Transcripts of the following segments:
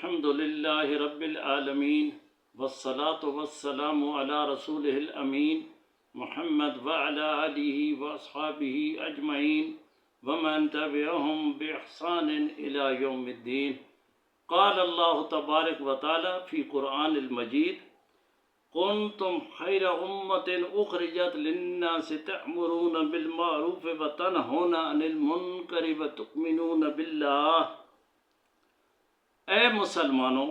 الحمد لله رب العالمين والصلاة والسلام على رسوله الأمين محمد وعلى آله وأصحابه أجمعين ومن تبعهم بإحسان إلى يوم الدين. قال الله تبارك وتعالى في قرآن المجيد: كنتم خير أمة أخرجت للناس تأمرون بالمعروف وتنهون عن المنكر وتؤمنون بالله. اے مسلمانوں،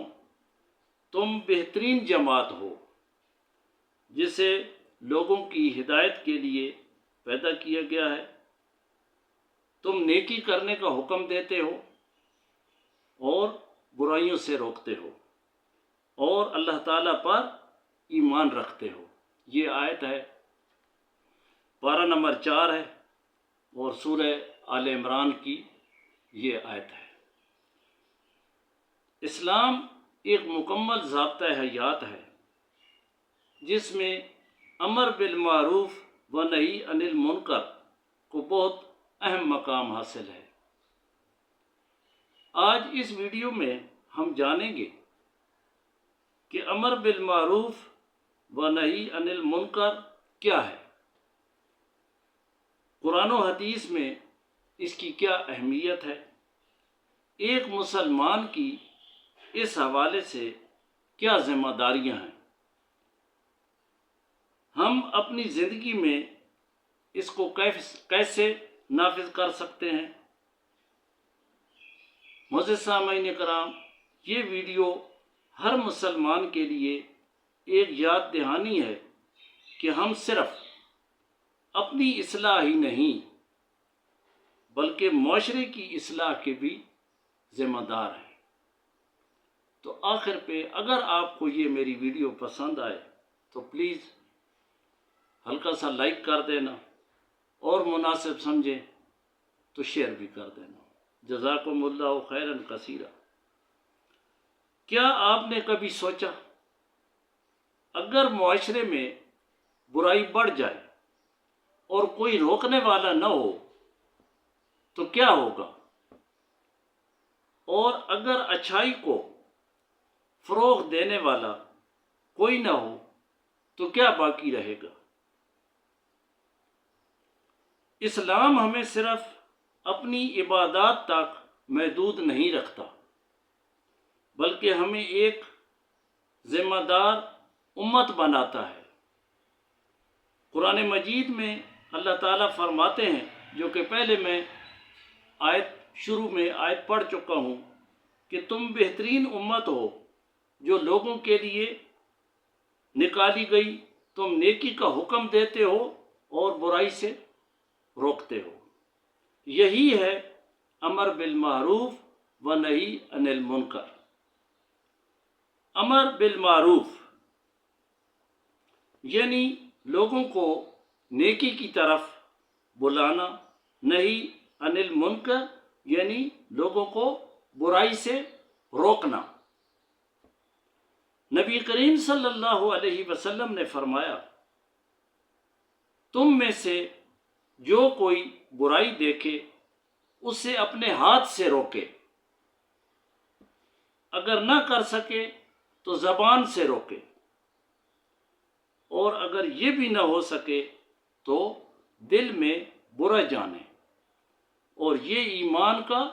تم بہترین جماعت ہو جسے لوگوں کی ہدایت کے لیے پیدا کیا گیا ہے. تم نیکی کرنے کا حکم دیتے ہو اور برائیوں سے روکتے ہو اور اللہ تعالیٰ پر ایمان رکھتے ہو. یہ آیت ہے، پارہ نمبر 4 ہے اور سورہ آل عمران کی یہ آیت ہے. اسلام ایک مکمل ضابطہ حیات ہے جس میں امر بالمعروف و نہی عن المنکر کو بہت اہم مقام حاصل ہے. آج اس ویڈیو میں ہم جانیں گے کہ امر بالمعروف و نہی عن المنکر کیا ہے، قرآن و حدیث میں اس کی کیا اہمیت ہے، ایک مسلمان کی اس حوالے سے کیا ذمہ داریاں ہیں، ہم اپنی زندگی میں اس کو کیسے نافذ کر سکتے ہیں. معزز سامعین کرام، یہ ویڈیو ہر مسلمان کے لیے ایک یاد دہانی ہے کہ ہم صرف اپنی اصلاح ہی نہیں بلکہ معاشرے کی اصلاح کے بھی ذمہ دار ہیں. تو آخر پہ اگر آپ کو یہ میری ویڈیو پسند آئے تو پلیز ہلکا سا لائک کر دینا اور مناسب سمجھیں تو شیئر بھی کر دینا. جزاکم اللہ خیرا کثیرا. کیا آپ نے کبھی سوچا اگر معاشرے میں برائی بڑھ جائے اور کوئی روکنے والا نہ ہو تو کیا ہوگا، اور اگر اچھائی کو فروغ دینے والا کوئی نہ ہو تو کیا باقی رہے گا؟ اسلام ہمیں صرف اپنی عبادات تک محدود نہیں رکھتا بلکہ ہمیں ایک ذمہ دار امت بناتا ہے. قرآن مجید میں اللہ تعالیٰ فرماتے ہیں، جو کہ پہلے میں شروع میں آیت پڑھ چکا ہوں، کہ تم بہترین امت ہو جو لوگوں کے لیے نکالی گئی. تم نیکی کا حکم دیتے ہو اور برائی سے روکتے ہو. یہی ہے امر بالمعروف و نہی عن المنکر. امر بالمعروف یعنی لوگوں کو نیکی کی طرف بلانا، نہی عن المنکر یعنی لوگوں کو برائی سے روکنا. نبی کریم صلی اللہ علیہ وسلم نے فرمایا، تم میں سے جو کوئی برائی دیکھے اسے اپنے ہاتھ سے روکے، اگر نہ کر سکے تو زبان سے روکے، اور اگر یہ بھی نہ ہو سکے تو دل میں برا جانے. اور یہ ایمان کا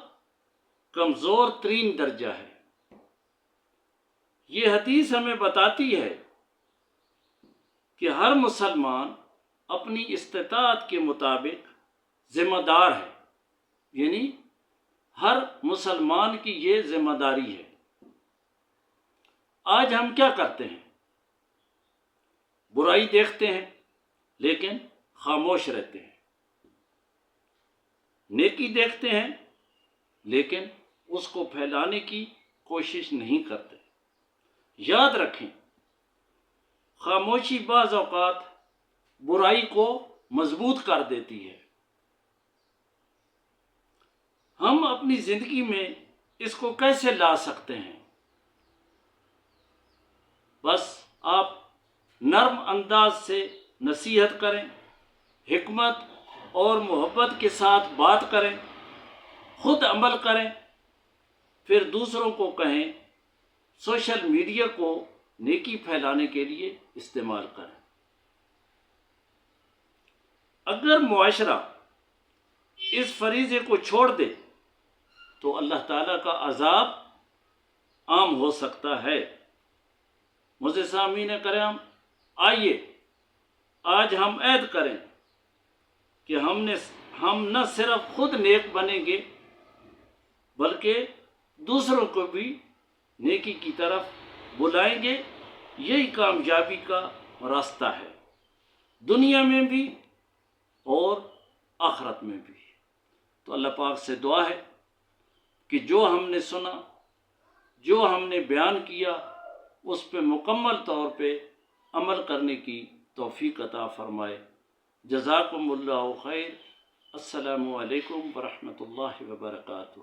کمزور ترین درجہ ہے. یہ حدیث ہمیں بتاتی ہے کہ ہر مسلمان اپنی استطاعت کے مطابق ذمہ دار ہے، یعنی ہر مسلمان کی یہ ذمہ داری ہے. آج ہم کیا کرتے ہیں؟ برائی دیکھتے ہیں لیکن خاموش رہتے ہیں، نیکی دیکھتے ہیں لیکن اس کو پھیلانے کی کوشش نہیں کرتے. یاد رکھیں، خاموشی بعض اوقات برائی کو مضبوط کر دیتی ہے. ہم اپنی زندگی میں اس کو کیسے لا سکتے ہیں؟ بس آپ نرم انداز سے نصیحت کریں، حکمت اور محبت کے ساتھ بات کریں، خود عمل کریں، پھر دوسروں کو کہیں سوشل میڈیا کو نیکی پھیلانے کے لیے استعمال کریں۔ اگر معاشرہ اس فریضے کو چھوڑ دے تو اللہ تعالیٰ کا عذاب عام ہو سکتا ہے۔ معزز سامعین کرام، آئیے آج ہم عہد کریں کہ ہم نہ صرف خود نیک بنیں گے بلکہ دوسروں کو بھی نیکی کی طرف بلائیں گے۔ یہی کامیابی کا راستہ ہے، دنیا میں بھی اور آخرت میں بھی۔ تو اللہ پاک سے دعا ہے کہ جو ہم نے سنا، جو ہم نے بیان کیا، اس پہ مکمل طور پہ عمل کرنے کی توفیق عطا فرمائے۔ جزاکم اللہ خیر۔ السلام علیکم ورحمۃ اللہ وبرکاتہ۔